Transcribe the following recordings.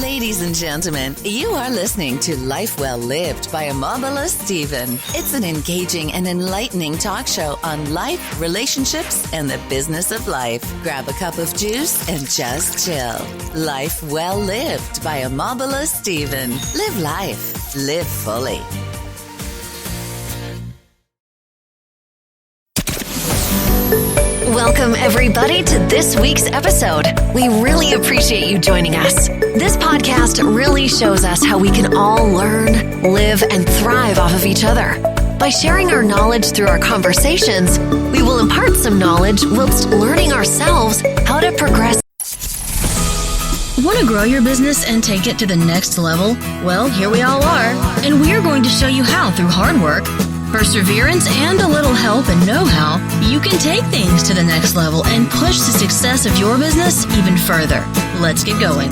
Ladies and gentlemen, you are listening to Life Well Lived by Omobola Stephen. It's an engaging and enlightening talk show on life, relationships, and the business of life. Grab a cup of juice and just chill. Life Well Lived by Omobola Stephen. Live life. Live fully. Welcome, everybody, to this week's episode. We really appreciate you joining us. This podcast really shows us how we can all learn, live, and thrive off of each other. By sharing our knowledge through our conversations, we will impart some knowledge whilst learning ourselves how to progress. Want to grow your business and take it to the next level? Well, here we all are, and we are going to show you how through hard work, perseverance, and a little help and know-how, you can take things to the next level and push the success of your business even further. Let's get going.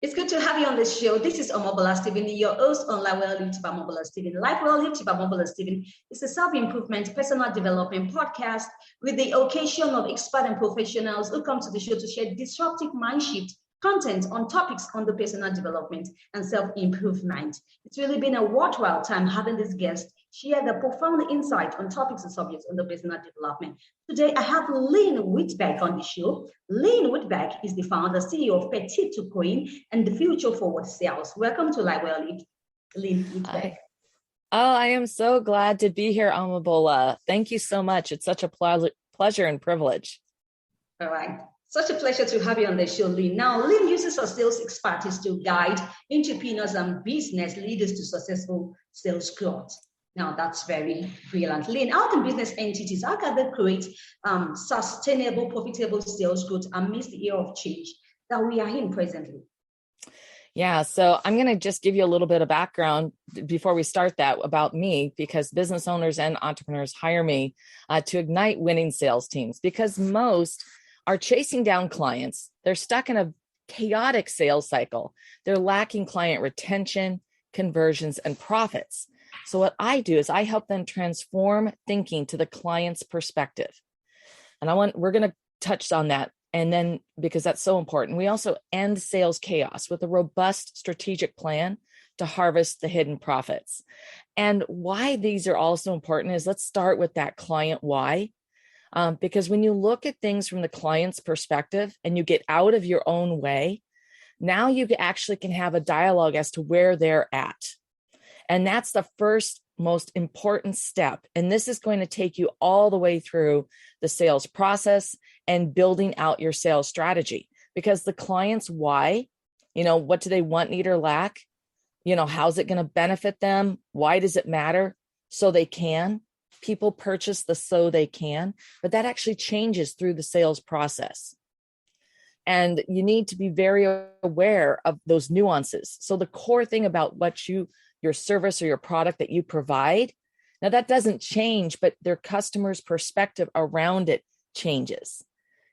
It's good to have you on the show. This is Omobola Stephen, your host on Life Well Lived by Omobola Stephen. Life Well Lived by Omobola Stephen is a self-improvement, personal development podcast with the occasion of expert and professionals who come to the show to share disruptive mindshift content on topics on the personal development and self-improvement. It's really been a worthwhile time having this guest share the profound insight on topics and subjects on the personal development. Today, I have Lynn Whitbeck on the show. Lynn Whitbeck is the founder, CEO of Petit to Coin and the Future Forward Sales. Welcome to Life Well Lived, Lynn Whitbeck. I am so glad to be here, Omobola. Thank you so much. It's such a pleasure and privilege. All right. Such a pleasure to have you on the show, Lynn. Now, Lynn uses her sales expertise to guide entrepreneurs and business leaders to successful sales growth. Now, that's very brilliant. Lynn, how can business entities, how can they create sustainable, profitable sales growth amidst the era of change that we are in presently? Yeah, so I'm going to just give you a little bit of background before we start that about me, because business owners and entrepreneurs hire me to ignite winning sales teams, because most are chasing down clients. They're stuck in a chaotic sales cycle. They're lacking client retention, conversions, and profits. So what I do is I help them transform thinking to the client's perspective. And we're going to touch on that. And then, because that's so important, we also end sales chaos with a robust strategic plan to harvest the hidden profits. And why these are also important is, let's start with that client why. Because when you look at things from the client's perspective and you get out of your own way, now you actually can have a dialogue as to where they're at. And that's the first most important step. And this is going to take you all the way through the sales process and building out your sales strategy, because the client's why, what do they want, need, or lack? How's it going to benefit them? Why does it matter? So they can. People purchase the so they can, but that actually changes through the sales process. And you need to be very aware of those nuances. So the core thing about your service or your product that you provide, now that doesn't change, but their customer's perspective around it changes,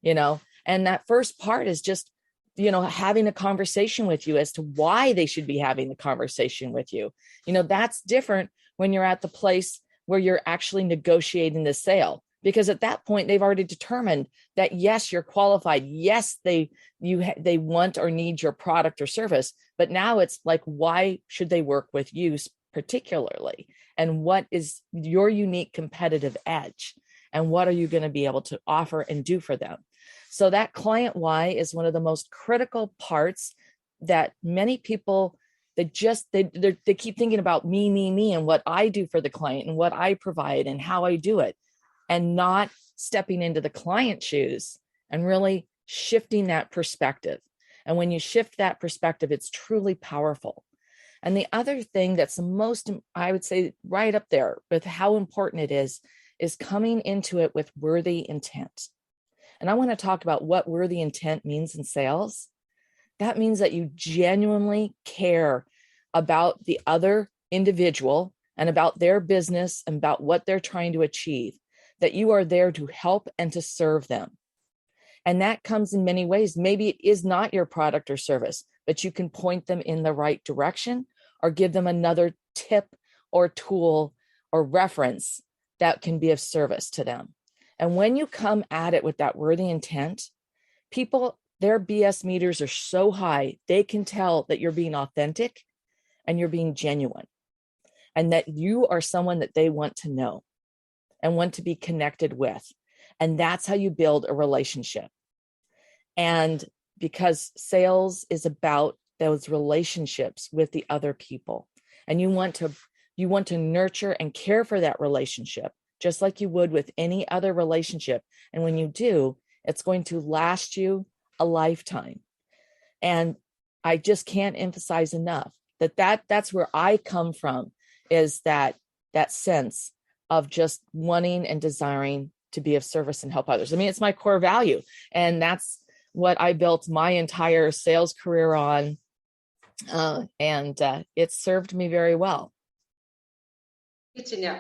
and that first part is just, having a conversation with you as to why they should be having the conversation with you. That's different when you're at the place where you're actually negotiating the sale, because at that point they've already determined that yes, you're qualified. Yes, they want or need your product or service, but now it's like, why should they work with you particularly? And what is your unique competitive edge? And what are you going to be able to offer and do for them? So that client why is one of the most critical parts that many people, they keep thinking about me, and what I do for the client and what I provide and how I do it, and not stepping into the client's shoes and really shifting that perspective. And when you shift that perspective, it's truly powerful. And the other thing that's the most, I would say, right up there with how important it is coming into it with worthy intent. And I want to talk about what worthy intent means in sales. That means that you genuinely care about the other individual and about their business and about what they're trying to achieve, that you are there to help and to serve them. And that comes in many ways. Maybe it is not your product or service, but you can point them in the right direction or give them another tip or tool or reference that can be of service to them. And when you come at it with that worthy intent, people, their BS meters are so high, they can tell that you're being authentic and you're being genuine and that you are someone that they want to know and want to be connected with. And that's how you build a relationship. And because sales is about those relationships with the other people, and you want to nurture and care for that relationship just like you would with any other relationship. And when you do, it's going to last you a lifetime. And I just can't emphasize enough that's where I come from, is that sense of just wanting and desiring to be of service and help others. I mean, it's my core value. And that's what I built my entire sales career on. And it served me very well. Good to know.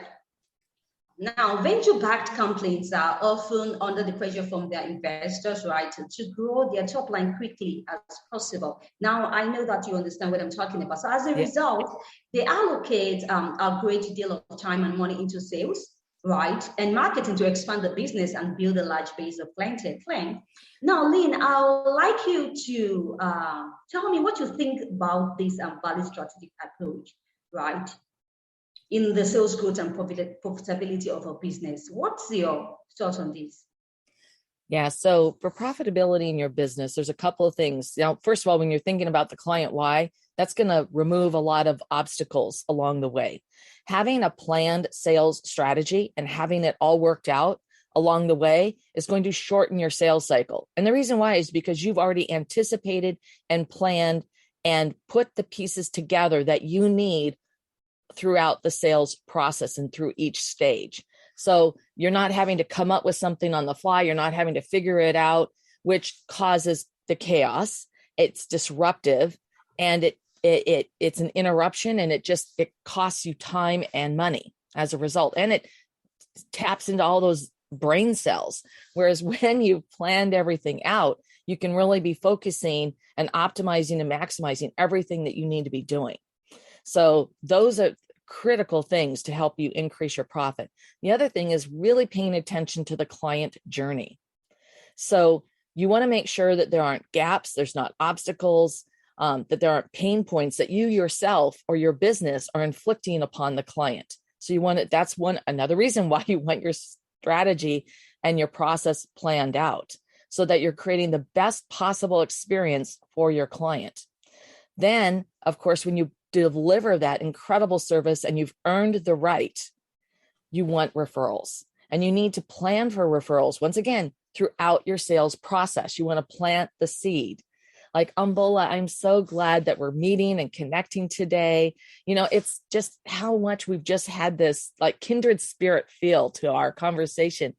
Now, venture-backed companies are often under the pressure from their investors, right, to grow their top line quickly as possible. Now, I know that you understand what I'm talking about. So as a result, they allocate a great deal of time and money into sales, right, and marketing to expand the business and build a large base of clientele. Now, Lynn, I would like you to tell me what you think about this value strategic approach, right, in the sales growth and profitability of a business. What's your thoughts on this? Yeah, so for profitability in your business, there's a couple of things. Now, first of all, when you're thinking about the client why, that's going to remove a lot of obstacles along the way. Having a planned sales strategy and having it all worked out along the way is going to shorten your sales cycle. And the reason why is because you've already anticipated and planned and put the pieces together that you need throughout the sales process and through each stage. So you're not having to come up with something on the fly. You're not having to figure it out, which causes the chaos. It's disruptive and it's an interruption, and it costs you time and money as a result. And it taps into all those brain cells. Whereas when you've planned everything out, you can really be focusing and optimizing and maximizing everything that you need to be doing. So those are critical things to help you increase your profit. The other thing is really paying attention to the client journey. So you want to make sure that there aren't gaps, there's not obstacles, that there aren't pain points that you yourself or your business are inflicting upon the client. So that's another reason why you want your strategy and your process planned out so that you're creating the best possible experience for your client. Then, of course, when you deliver that incredible service and you've earned the right, you want referrals. And you need to plan for referrals, once again, throughout your sales process. You want to plant the seed. Like, Omobola, I'm so glad that we're meeting and connecting today. It's just how much we've just had this like kindred spirit feel to our conversation.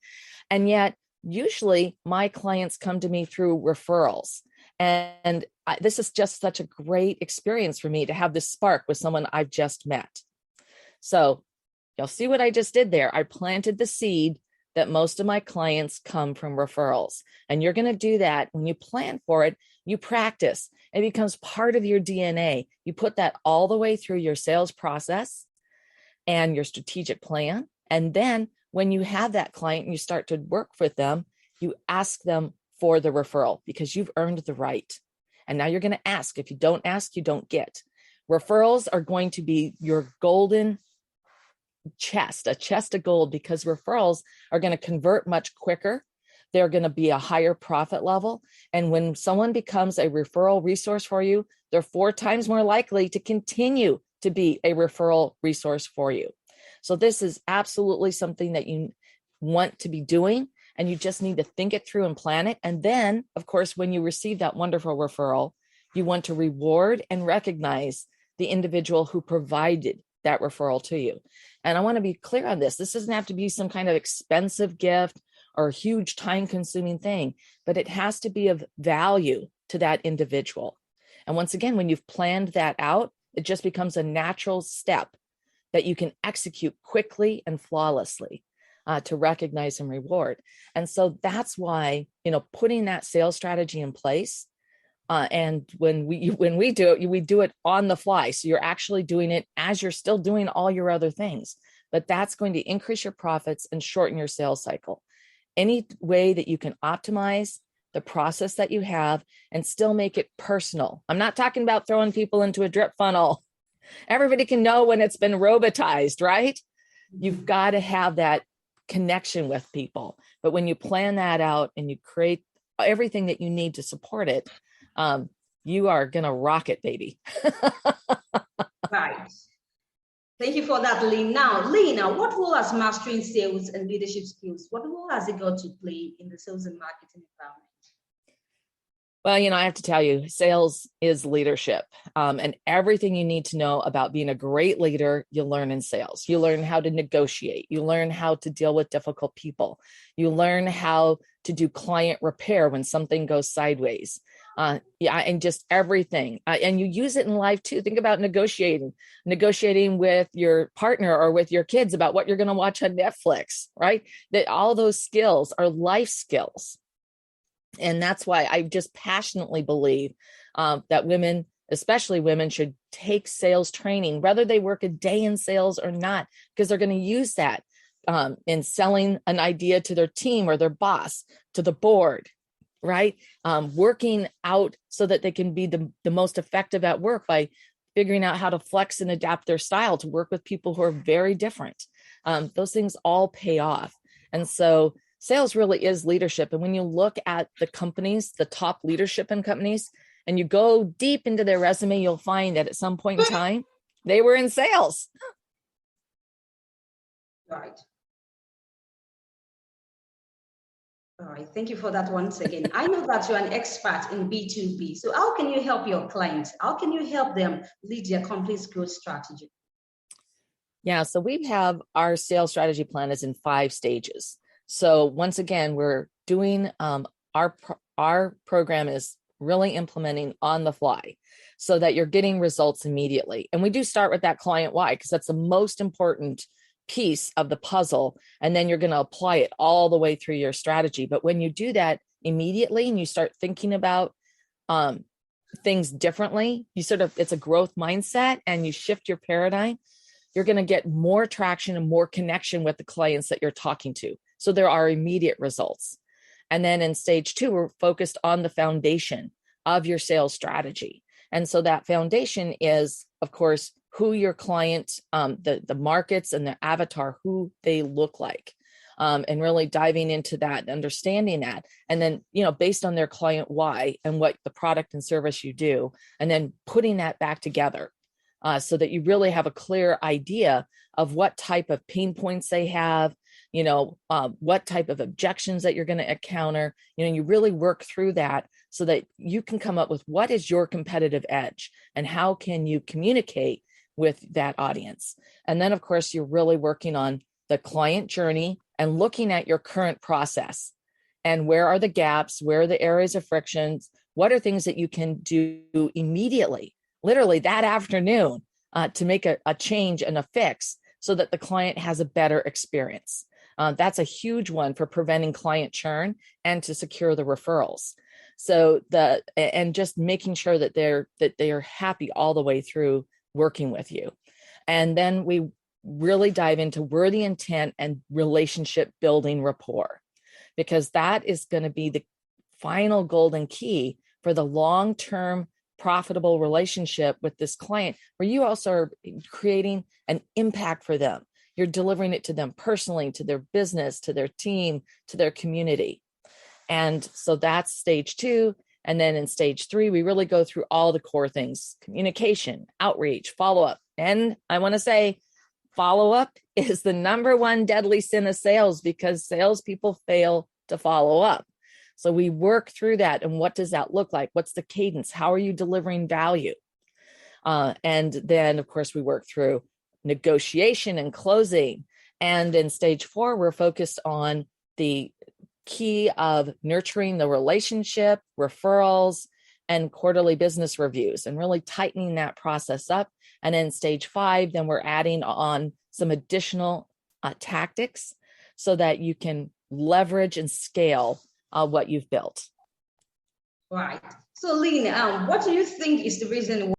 And yet, usually my clients come to me through referrals. And this is just such a great experience for me to have this spark with someone I've just met. So you'll see what I just did there. I planted the seed that most of my clients come from referrals. And you're going to do that when you plan for it. You practice. It becomes part of your DNA. You put that all the way through your sales process and your strategic plan. And then when you have that client and you start to work with them, you ask them for the referral because you've earned the right. And now you're going to ask. If you don't ask, you don't get. Referrals are going to be your golden chest, a chest of gold, because referrals are going to convert much quicker. They're going to be a higher profit level. And when someone becomes a referral resource for you, they're 4 times more likely to continue to be a referral resource for you. So this is absolutely something that you want to be doing. And you just need to think it through and plan it. And then, of course, when you receive that wonderful referral, you want to reward and recognize the individual who provided that referral to you. And I want to be clear on this. This doesn't have to be some kind of expensive gift or a huge time-consuming thing, but it has to be of value to that individual. And once again, when you've planned that out, it just becomes a natural step that you can execute quickly and flawlessly. to recognize and reward. And so that's why, putting that sales strategy in place. And when we do it, we do it on the fly. So you're actually doing it as you're still doing all your other things, but that's going to increase your profits and shorten your sales cycle. Any way that you can optimize the process that you have and still make it personal. I'm not talking about throwing people into a drip funnel. Everybody can know when it's been robotized, right? You've got to have that connection with people. But when you plan that out and you create everything that you need to support it, you are going to rock it, baby. Right. Thank you for that, Lynn. Now, Lynn, what role has mastering sales and leadership skills? What role has it got to play in the sales and marketing environment? Well, I have to tell you, sales is leadership. And everything you need to know about being a great leader, you learn in sales. You learn how to negotiate. You learn how to deal with difficult people. You learn how to do client repair when something goes sideways. And just everything. And you use it in life too. Think about negotiating with your partner or with your kids about what you're going to watch on Netflix, right? That all those skills are life skills. And that's why I just passionately believe that women, especially women, should take sales training, whether they work a day in sales or not, because they're going to use that in selling an idea to their team or their boss, to the board, right? Working out so that they can be the most effective at work by figuring out how to flex and adapt their style to work with people who are very different. Those things all pay off. And so sales really is leadership. And when you look at the companies, the top leadership in companies, and you go deep into their resume, you'll find that at some point in time, they were in sales. Right. All right. Thank you for that once again. I know that you're an expert in B2B. So how can you help your clients? How can you help them lead their company's growth strategy? Yeah. So we have our sales strategy plan is in 5 stages. So once again, we're doing our program is really implementing on the fly so that you're getting results immediately. And we do start with that client why, because that's the most important piece of the puzzle. And then you're going to apply it all the way through your strategy. But when you do that immediately and you start thinking about things differently, it's a growth mindset and you shift your paradigm, you're going to get more traction and more connection with the clients that you're talking to. So there are immediate results. And then in stage 2, we're focused on the foundation of your sales strategy. And so that foundation is, of course, who your client, the markets and the avatar, who they look like, and really diving into that, understanding that. And then, based on their client why and what the product and service you do, and then putting that back together so that you really have a clear idea of what type of pain points they have, what type of objections that you're going to encounter, you really work through that so that you can come up with what is your competitive edge and how can you communicate with that audience. And then, of course, you're really working on the client journey and looking at your current process and where are the gaps, where are the areas of frictions, what are things that you can do immediately, literally that afternoon, to make a change and a fix so that the client has a better experience. That's a huge one for preventing client churn and to secure the referrals. So and just making sure that they are happy all the way through working with you. And then we really dive into worthy intent and relationship building rapport, because that is going to be the final golden key for the long-term profitable relationship with this client, where you also are creating an impact for them. You're delivering it to them personally, to their business, to their team, to their community. And so that's stage 2. And then in stage 3, we really go through all the core things: communication, outreach, follow-up. And I want to say follow-up is the number one deadly sin of sales, because salespeople fail to follow up. So we work through that. And what does that look like? What's the cadence? How are you delivering value? And then, of course, we work through negotiation and closing. And in stage 4, we're focused on the key of nurturing the relationship, referrals, and quarterly business reviews, and really tightening that process up. And in stage 5, then we're adding on some additional tactics so that you can leverage and scale what you've built. Right. So Lynn, what do you think is the reason